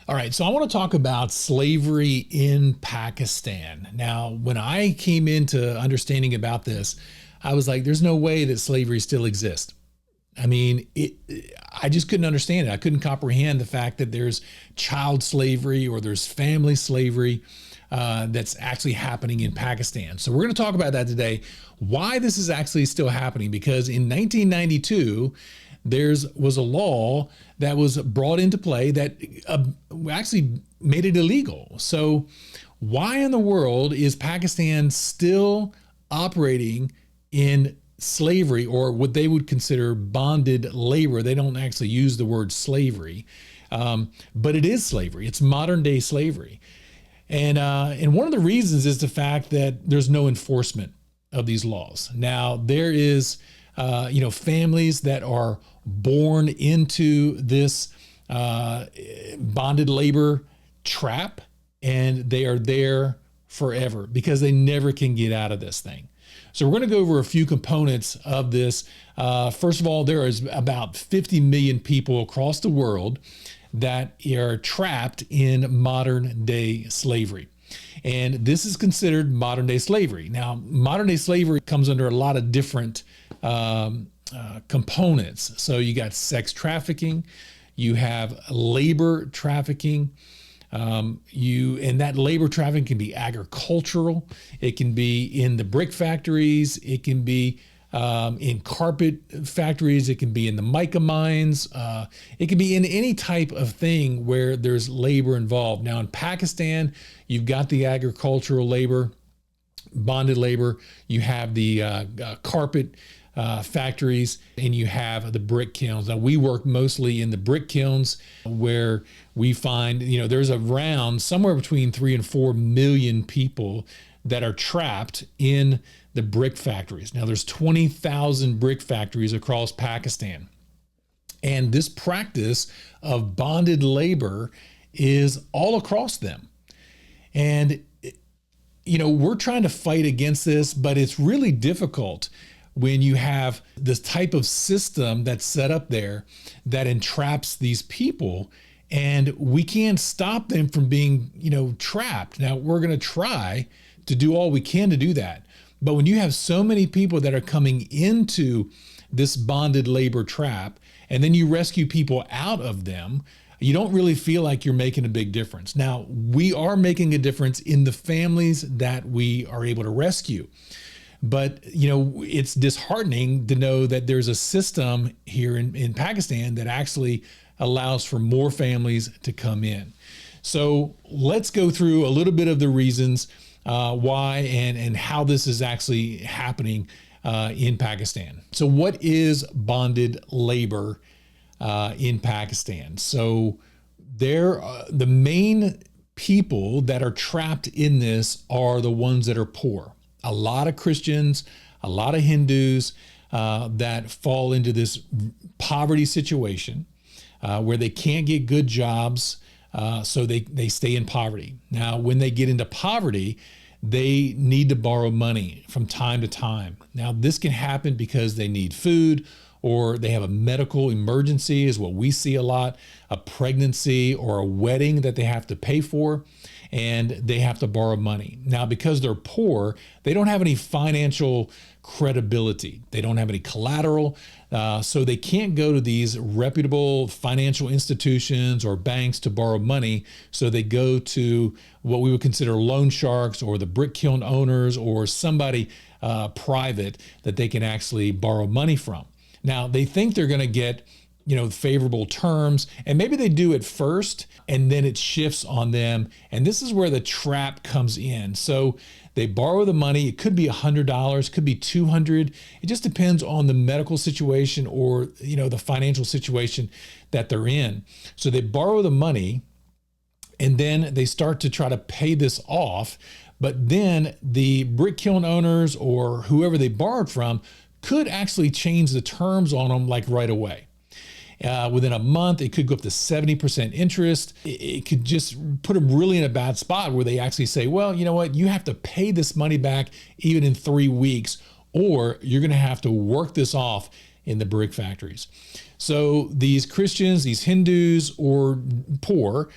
All right, so I want to talk about slavery in Pakistan. Now, when I came into understanding about this, I was like, there's no way that slavery still exists. I mean, I just couldn't understand it. I couldn't comprehend the fact that there's child slavery or there's family slavery that's actually happening in Pakistan. So we're going to talk about that today, why this is actually still happening, because in 1992, there was a law that was brought into play that actually made it illegal. So why in the world is Pakistan still operating in slavery, or what they would consider bonded labor? They don't actually use the word slavery, but it is slavery. It's modern day slavery. And one of the reasons is the fact that there's no enforcement of these laws. Now, there is, families that are born into this bonded labor trap, and they are there forever because they never can get out of this thing. So we're going to go over a few components of this. First of all, there is about 50 million people across the world that are trapped in modern day slavery. And this is considered modern day slavery. Now, modern day slavery comes under a lot of different components. So you got sex trafficking, you have labor trafficking, and that labor trafficking can be agricultural, it can be in the brick factories, it can be in carpet factories, it can be in the mica mines, it can be in any type of thing where there's labor involved. Now in Pakistan, you've got the agricultural labor, bonded labor, you have the carpet factories, and you have the brick kilns. Now we work mostly in the brick kilns, where we find, there's around somewhere between 3 and 4 million people that are trapped in the brick factories. Now there's 20,000 brick factories across Pakistan. And this practice of bonded labor is all across them. And, we're trying to fight against this, but it's really difficult when you have this type of system that's set up there that entraps these people, and we can't stop them from being, trapped. Now we're going to try to do all we can to do that. But when you have so many people that are coming into this bonded labor trap, and then you rescue people out of them, you don't really feel like you're making a big difference. Now, we are making a difference in the families that we are able to rescue. But, it's disheartening to know that there's a system here in Pakistan that actually allows for more families to come in. So let's go through a little bit of the reasons why and how this is actually happening in Pakistan. So what is bonded labor in Pakistan? So the main people that are trapped in this are the ones that are poor. A lot of Christians, a lot of Hindus that fall into this poverty situation where they can't get good jobs, so they stay in poverty. Now, when they get into poverty, they need to borrow money from time to time. Now, this can happen because they need food, or they have a medical emergency, is what we see a lot, a pregnancy or a wedding that they have to pay for, and they have to borrow money. Now, because they're poor, they don't have any financial credibility. They don't have any collateral, so they can't go to these reputable financial institutions or banks to borrow money. So they go to what we would consider loan sharks, or the brick kiln owners, or somebody private that they can actually borrow money from. Now, they think they're going to get, favorable terms, and maybe they do at first, and then it shifts on them. And this is where the trap comes in. So they borrow the money. It could be $100, could be $200. It just depends on the medical situation or, the financial situation that they're in. So they borrow the money, and then they start to try to pay this off. But then the brick kiln owners or whoever they borrowed from could actually change the terms on them like right away. Within a month, it could go up to 70% interest. It could just put them really in a bad spot where they actually say, well, you know what, you have to pay this money back even in 3 weeks, or you're going to have to work this off in the brick factories. So these Christians, these Hindus or poor,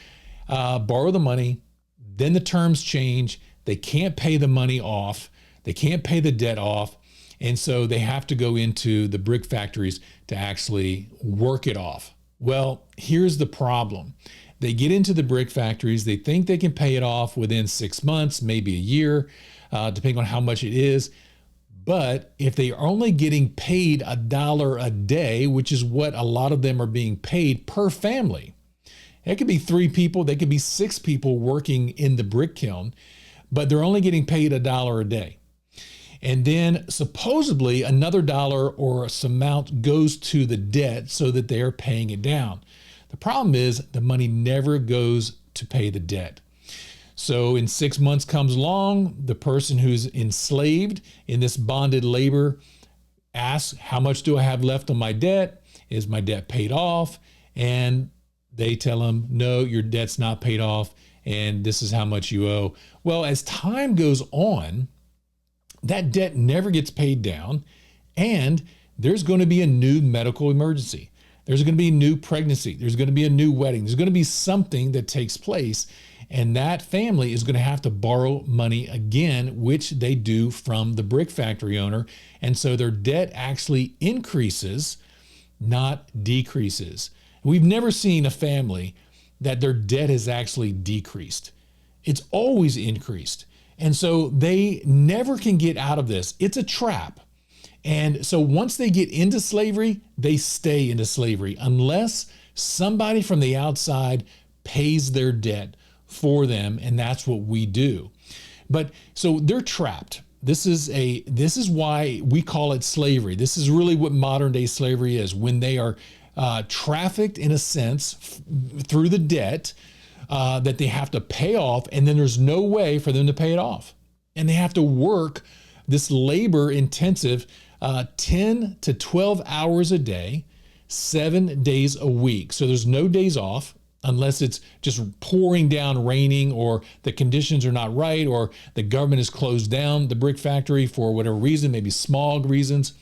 borrow the money, then the terms change. They can't pay the money off. They can't pay the debt off. And so they have to go into the brick factories to actually work it off. Well, here's the problem. They get into the brick factories. They think they can pay it off within 6 months, maybe a year, depending on how much it is. But if they are only getting paid $1 a day, which is what a lot of them are being paid per family, it could be 3 people, they could be 6 people working in the brick kiln, but they're only getting paid $1 a day. And then supposedly another dollar or some amount goes to the debt so that they're paying it down. The problem is the money never goes to pay the debt. So in 6 months comes along, the person who's enslaved in this bonded labor asks, how much do I have left on my debt? Is my debt paid off? And they tell them, no, your debt's not paid off, and this is how much you owe. Well, as time goes on, that debt never gets paid down, and there's going to be a new medical emergency. There's going to be a new pregnancy. There's going to be a new wedding. There's going to be something that takes place, and that family is going to have to borrow money again, which they do from the brick factory owner. And so their debt actually increases, not decreases. We've never seen a family that their debt has actually decreased. It's always increased. And so they never can get out of this. It's a trap. And so once they get into slavery, they stay into slavery unless somebody from the outside pays their debt for them. And that's what we do. But so they're trapped. This is why we call it slavery. This is really what modern day slavery is, when they are trafficked in a sense through the debt that they have to pay off, and then there's no way for them to pay it off. And they have to work this labor intensive 10 to 12 hours a day, 7 days a week. So there's no days off unless it's just pouring down, raining, or the conditions are not right, or the government has closed down the brick factory for whatever reason, maybe smog reasons.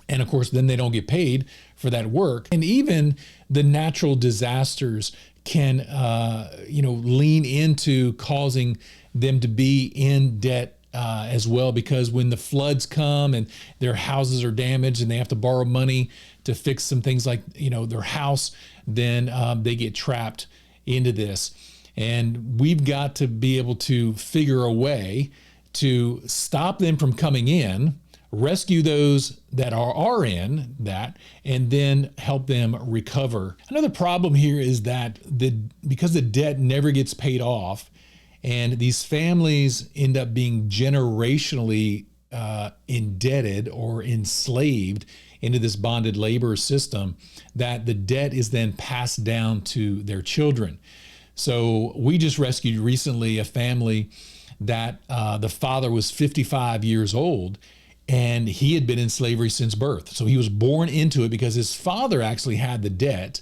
And of course, then they don't get paid for that work. And even the natural disasters can, lean into causing them to be in debt as well, because when the floods come and their houses are damaged and they have to borrow money to fix some things like, their house, then they get trapped into this. And we've got to be able to figure a way to stop them from coming in, rescue those that are in that, and then help them recover. Another problem here is that because the debt never gets paid off, and these families end up being generationally indebted or enslaved into this bonded labor system, that the debt is then passed down to their children. So we just rescued recently a family that the father was 55 years old, and he had been in slavery since birth. So he was born into it because his father actually had the debt.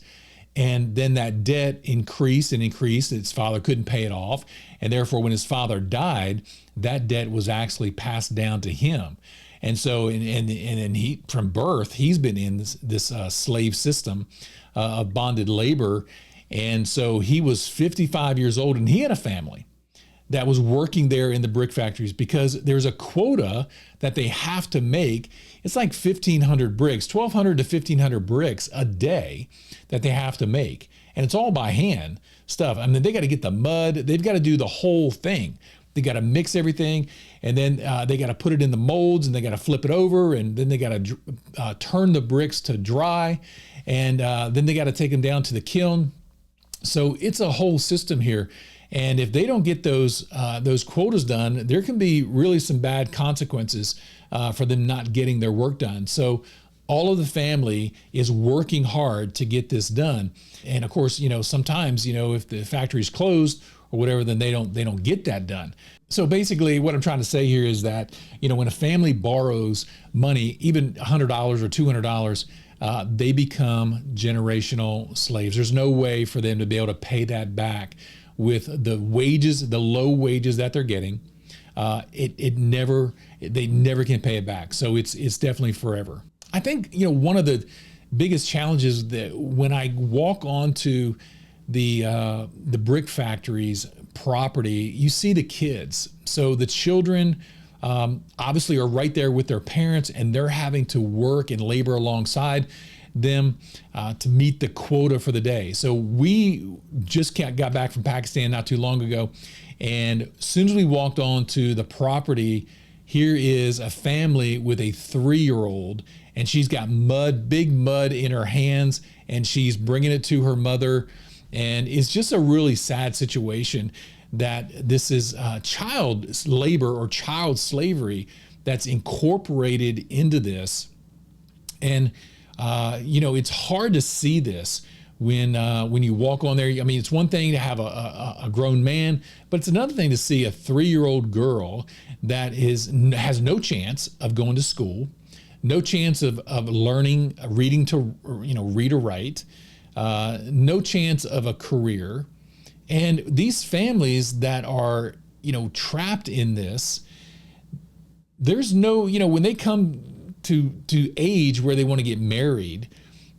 And then that debt increased and increased. His father couldn't pay it off. And therefore, when his father died, that debt was actually passed down to him. And so, and he, from birth, he's been in this slave system of bonded labor. And so he was 55 years old, and he had a family that was working there in the brick factories, because there's a quota that they have to make. It's like 1,500 bricks, 1,200 to 1,500 bricks a day that they have to make. And it's all by hand stuff. I mean, they got to get the mud. They've got to do the whole thing. They got to mix everything, and then they got to put it in the molds, and they got to flip it over, and then they got to turn the bricks to dry, and then they got to take them down to the kiln. So it's a whole system here. And if they don't get those quotas done, there can be really some bad consequences for them not getting their work done. So all of the family is working hard to get this done. And of course, sometimes, if the factory's closed or whatever, then they don't get that done. So basically what I'm trying to say here is that, when a family borrows money, even $100 or $200, they become generational slaves. There's no way for them to be able to pay that back with the wages, the low wages that they're getting. They never can pay it back. So it's definitely forever. I think, one of the biggest challenges that when I walk onto the brick factories property, you see the kids. So the children obviously are right there with their parents, and they're having to work and labor alongside them to meet the quota for the day. So we just got back from Pakistan not too long ago, and as soon as we walked onto the property, here is a family with a 3-year-old, and she's got big mud in her hands, and she's bringing it to her mother. And it's just a really sad situation that this is child labor or child slavery that's incorporated into this. And it's hard to see this when you walk on there. I mean, it's one thing to have a grown man, but it's another thing to see a 3-year-old girl that has no chance of going to school, no chance of learning, reading to, read or write, no chance of a career. And these families that are, trapped in this, there's no, when they come to age where they want to get married,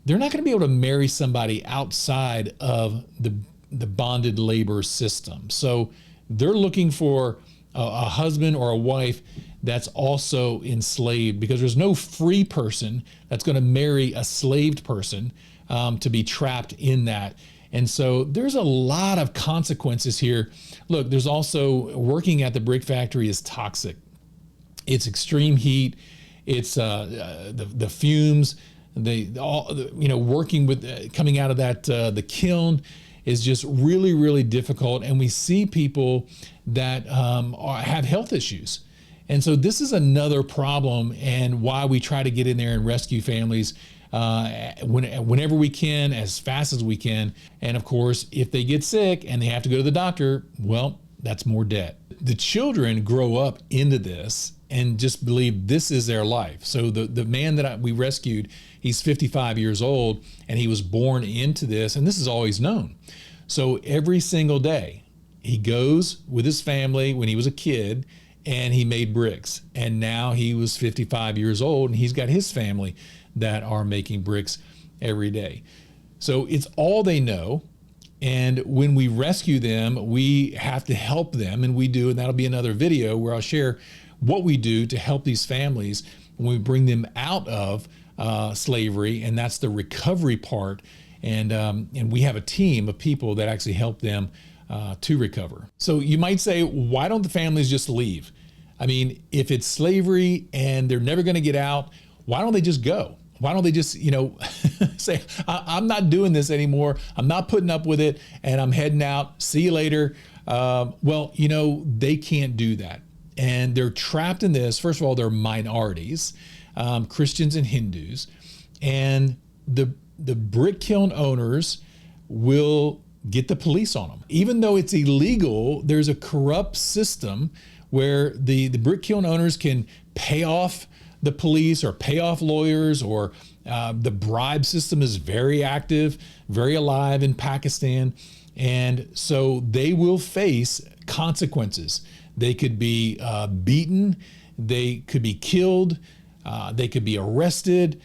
they're not going to be able to marry somebody outside of the bonded labor system. So they're looking for a husband or a wife that's also enslaved, because there's no free person that's going to marry a slaved person to be trapped in that. And so there's a lot of consequences here. Look, there's also working at the brick factory is toxic. It's extreme heat. It's the fumes. Working with coming out of that the kiln is just really, really difficult. And we see people that have health issues. And so this is another problem, and why we try to get in there and rescue families whenever we can, as fast as we can. And of course, if they get sick and they have to go to the doctor, well, that's more debt. The children grow up into this and just believe this is their life. So the man that we rescued, he's 55 years old, and he was born into this, and this is all he's known. So every single day he goes with his family when he was a kid, and he made bricks. And now he was 55 years old, and he's got his family that are making bricks every day. So it's all they know. And when we rescue them, we have to help them, and we do. And that'll be another video where I'll share what we do to help these families when we bring them out of slavery, and that's the recovery part. And we have a team of people that actually help them to recover. So you might say, why don't the families just leave? I mean, if it's slavery and they're never going to get out, why don't they just go? Why don't they just, say, I'm not doing this anymore. I'm not putting up with it, and I'm heading out. See you later. Well, they can't do that. And they're trapped in this. First of all, they're minorities, Christians and Hindus. And the brick kiln owners will get the police on them. Even though it's illegal, there's a corrupt system where the brick kiln owners can pay off the police or pay off lawyers, or the bribe system is very active, very alive in Pakistan. And so they will face consequences. They could be beaten, they could be killed, they could be arrested.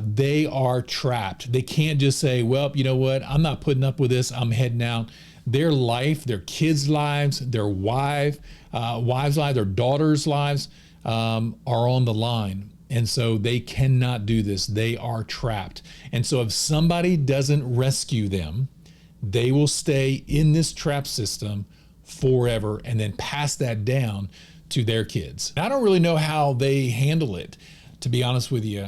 They are trapped. They can't just say, well, you know what, I'm not putting up with this, I'm heading out. Their life, their kids' lives, their wives' lives, their daughters' lives are on the line. And so they cannot do this. They are trapped. And so if somebody doesn't rescue them, they will stay in this trap system forever and then pass that down to their kids. I don't really know how they handle it, to be honest with you.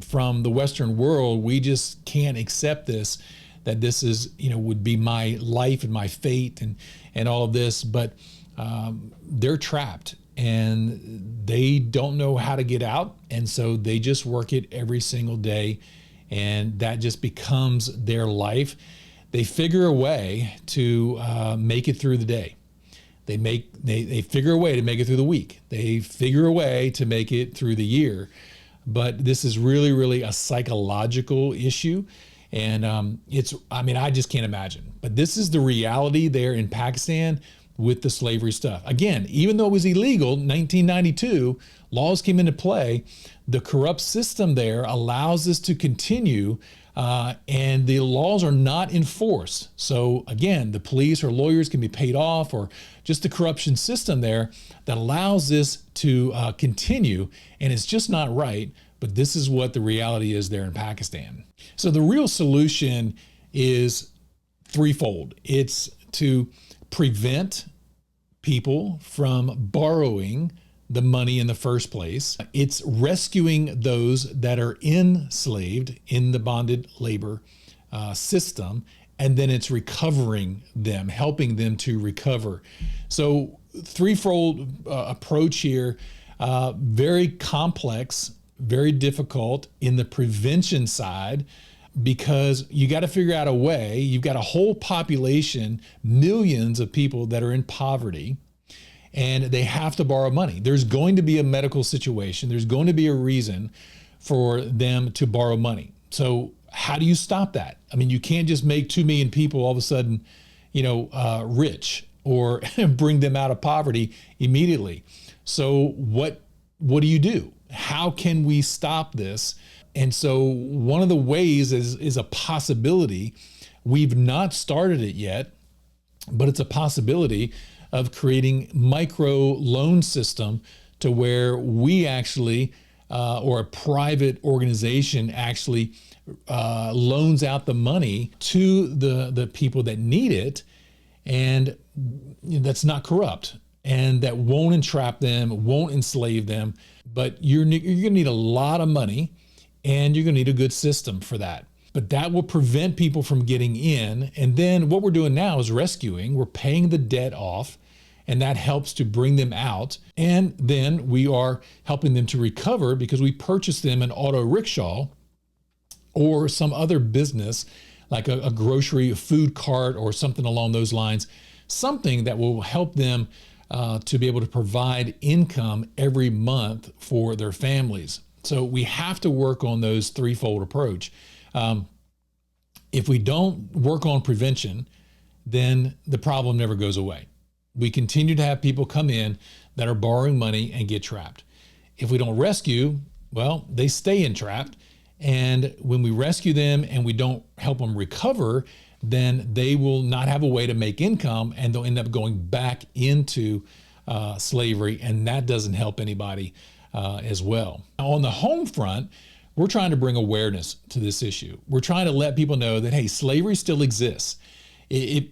From the Western world, we just can't accept this, that this is, would be my life and my fate and all of this. But they're trapped and they don't know how to get out. And so they just work it every single day, and that just becomes their life. They figure a way to make it through the day. They figure a way to make it through the week. They figure a way to make it through the year. But this is really, really a psychological issue. And I just can't imagine. But this is the reality there in Pakistan with the slavery stuff. Again, even though it was illegal, 1992, laws came into play. The corrupt system there allows this to continue and the laws are not enforced. So again, the police or lawyers can be paid off, or just the corruption system there that allows this to continue, and it's just not right. But this is what the reality is there in Pakistan. So the real solution is threefold. It's to prevent people from borrowing the money in the first place. It's rescuing those that are enslaved in the bonded labor system, and then it's recovering them, helping them to recover. So threefold approach here, very complex, very difficult in the prevention side, because you got to figure out a way. You've got a whole population, millions of people that are in poverty, and they have to borrow money. There's going to be a medical situation. There's going to be a reason for them to borrow money. So how do you stop that? I mean, you can't just make 2 million people all of a sudden, rich, or bring them out of poverty immediately. So what do you do? How can we stop this? And so one of the ways is a possibility. We've not started it yet, but it's a possibility of creating micro loan system to where we actually, or a private organization actually loans out the money to the people that need it, and that's not corrupt, and that won't entrap them, won't enslave them. But you're gonna need a lot of money, and you're gonna need a good system for that. But that will prevent people from getting in. And then what we're doing now is rescuing. We're paying the debt off, and that helps to bring them out. And then we are helping them to recover, because we purchased them an auto rickshaw or some other business like a grocery food cart or something along those lines, something that will help them to be able to provide income every month for their families. So we have to work on those threefold approach. If we don't work on prevention, then the problem never goes away. We continue to have people come in that are borrowing money and get trapped. If we don't rescue, well, they stay entrapped. And when we rescue them and we don't help them recover, then they will not have a way to make income, and they'll end up going back into slavery, and that doesn't help anybody as well. Now, on the home front, we're trying to bring awareness to this issue. We're trying to let people know that, hey, slavery still exists. It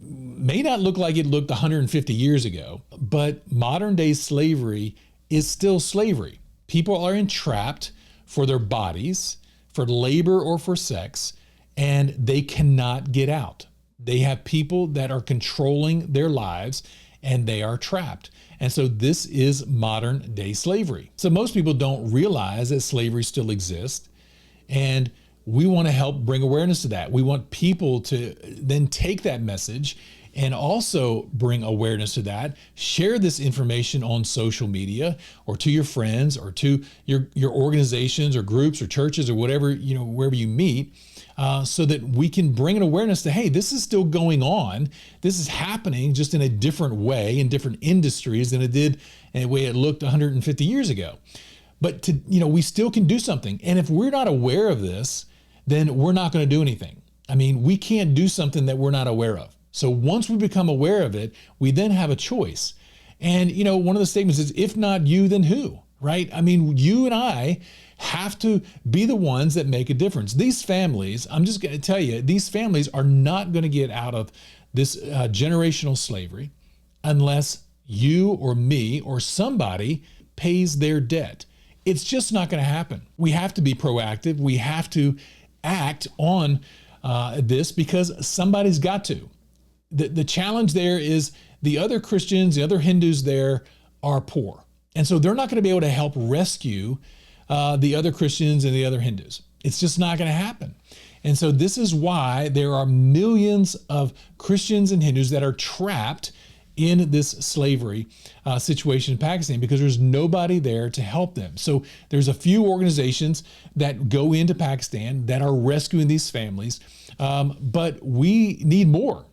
may not look like it looked 150 years ago, but modern day slavery is still slavery. People are entrapped for their bodies, for labor or for sex, and they cannot get out. They have people that are controlling their lives, and they are trapped. And so this is modern day slavery. So most people don't realize that slavery still exists, and we want to help bring awareness to that. We want people to then take that message and also bring awareness to that. Share this information on social media, or to your friends, or to your organizations or groups or churches or whatever, wherever you meet, so that we can bring an awareness to, hey, this is still going on. This is happening, just in a different way, in different industries than it did in the way it looked 150 years ago. But we still can do something. And if we're not aware of this, then we're not going to do anything. I mean, we can't do something that we're not aware of. So once we become aware of it, we then have a choice. And, one of the statements is, if not you, then who, right? I mean, you and I have to be the ones that make a difference. These families, I'm just going to tell you, these families are not going to get out of this generational slavery unless you or me or somebody pays their debt. It's just not going to happen. We have to be proactive. We have to act on this, because somebody's got to. The challenge there is the other Christians, the other Hindus there are poor. And so they're not going to be able to help rescue the other Christians and the other Hindus. It's just not going to happen. And so this is why there are millions of Christians and Hindus that are trapped in this slavery situation in Pakistan, because there's nobody there to help them. So there's a few organizations that go into Pakistan that are rescuing these families, but we need more.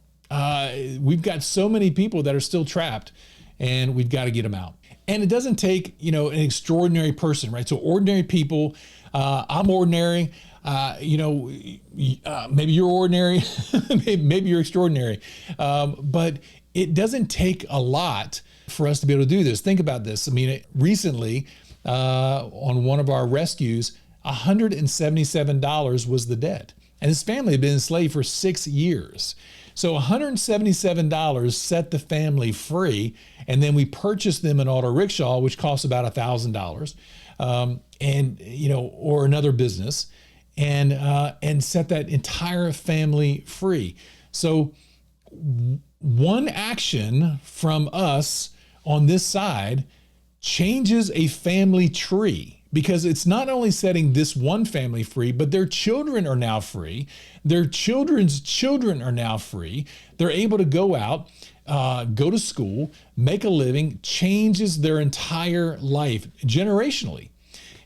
We've got so many people that are still trapped, and we've got to get them out. And it doesn't take, an extraordinary person, right? So ordinary people, I'm ordinary. Maybe you're ordinary, maybe you're extraordinary, but it doesn't take a lot for us to be able to do this. Think about this. I mean, recently on one of our rescues, $177 was the debt. And his family had been enslaved for 6 years. So $177 set the family free. And then we purchased them an auto rickshaw, which costs about $1,000, or another business, and set that entire family free. So one action from us on this side changes a family tree, because it's not only setting this one family free, but their children are now free. Their children's children are now free. They're able to go out, go to school, make a living, changes their entire life generationally.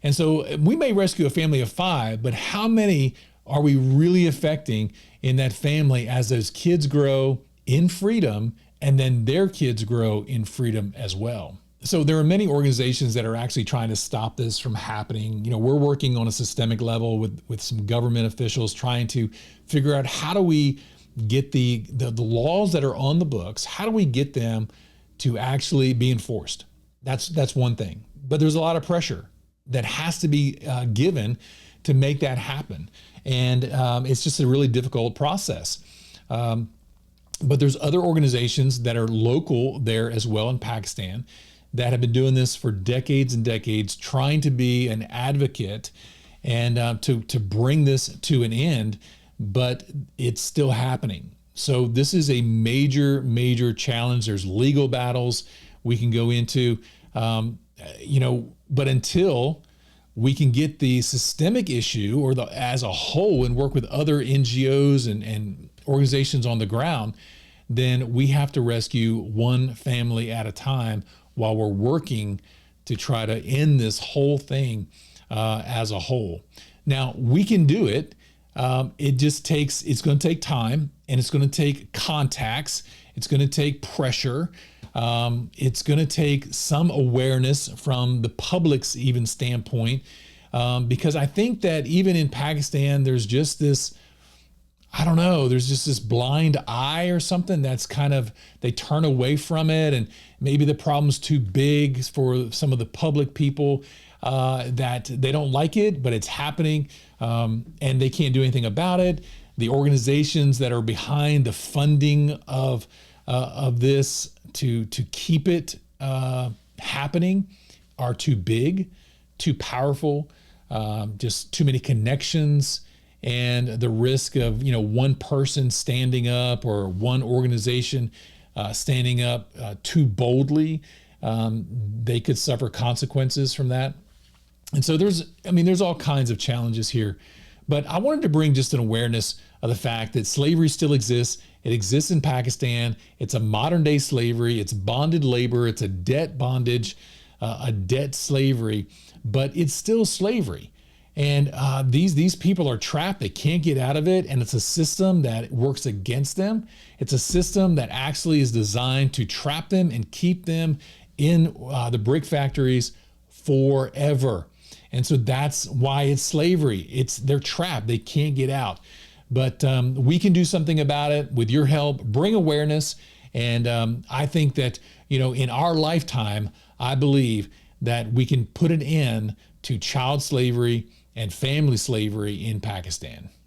And so we may rescue a family of 5, but how many are we really affecting in that family as those kids grow in freedom and then their kids grow in freedom as well? So there are many organizations that are actually trying to stop this from happening. We're working on a systemic level with some government officials trying to figure out how do we get the laws that are on the books, how do we get them to actually be enforced? That's one thing. But there's a lot of pressure that has to be given to make that happen. And it's just a really difficult process. But there's other organizations that are local there as well in Pakistan that have been doing this for decades and decades, trying to be an advocate and to bring this to an end, but it's still happening. So this is a major, major challenge. There's legal battles we can go into, but until we can get the systemic issue or as a whole and work with other NGOs and organizations on the ground, then we have to rescue one family at a time while we're working to try to end this whole thing as a whole. Now, we can do it. It's going to take time, and it's going to take contacts. It's going to take pressure. It's going to take some awareness from the public's even standpoint, because I think that even in Pakistan, there's just this, there's just this blind eye or something that's kind of, they turn away from it, and maybe the problem's too big for some of the public people, that they don't like it, but it's happening, and they can't do anything about it. The organizations that are behind the funding of this to keep it happening are too big, too powerful, just too many connections. And the risk of one person standing up or one organization standing up too boldly, they could suffer consequences from that. And so there's all kinds of challenges here. But I wanted to bring just an awareness of the fact that slavery still exists. It exists in Pakistan. It's a modern day slavery. It's bonded labor. It's a debt bondage, a debt slavery, but it's still slavery. And these people are trapped. They can't get out of it. And it's a system that works against them. It's a system that actually is designed to trap them and keep them in the brick factories forever. And so that's why it's slavery. They're trapped. They can't get out. But we can do something about it with your help. Bring awareness. And I think that, in our lifetime, I believe that we can put an end to child slavery and family slavery in Pakistan.